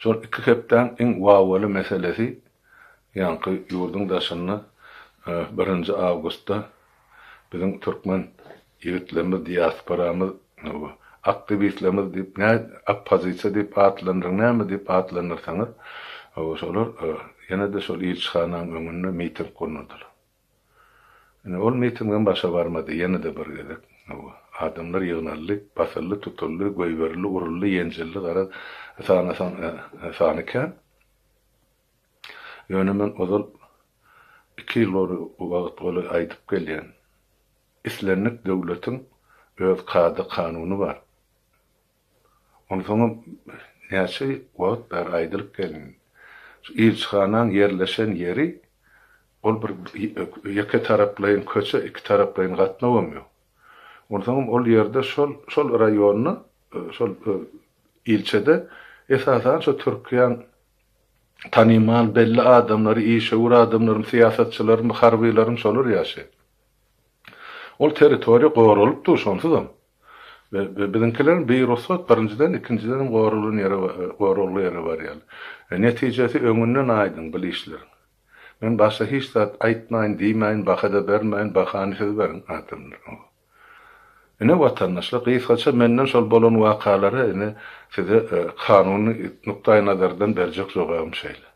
Şol iki hepden iň wawaly meselesi ýanky ýurdun daşyny 1 awgustda biziň türkmen ýigitlerimiz, diasporamyz, aktivistlerimiz diýip, oppozisiýa diýip atlandyr, näme diýip atlandyrsaňyz, şolar ýene-de şol ilçihanyň öňünde miting gurnadylar. Ol mitingden başa barmady, ýene-de bir gezek. Adamlar ýygnaldy, basylly, tutully, göýberli, urully, ýenjilli gara sanykan. Ýöne men ozal 2 ýyl wagt boly aýdyp gelýän. İslamik döwletiň öz kady kanuny bar. Onu soňra näçe wagt bar aýdylyp gelin. İlçihanyň ýerleşen ýeri ol bir ýeke taraplaýyn köçe, iki taraplaýyn gatnawamýar. Ondan ol ýerde şol raýonyny, şol ilçede esasan şu Türkiýanyň tanyman belli adamlary, işe adamlary, siýasatçylar, harbylaryň şolar ýaşaýar. Ol territoriýa goralyp dur şonsuzam. Ve bizimkilerin bir ruhsat birinciden, ikinciden gorulun ýeri bar ýaly. Netijesi öňünden aýdyn bilişler. Men başa hiç zat aýtmaýyn, diýmäýin, bahada bermäýin, bahanysiz berin adamlar. Ene watandaşlyk ýysaça menden şol bolan wakalary ene size kanuny nukdaý nazardan berjek jogam şeýle.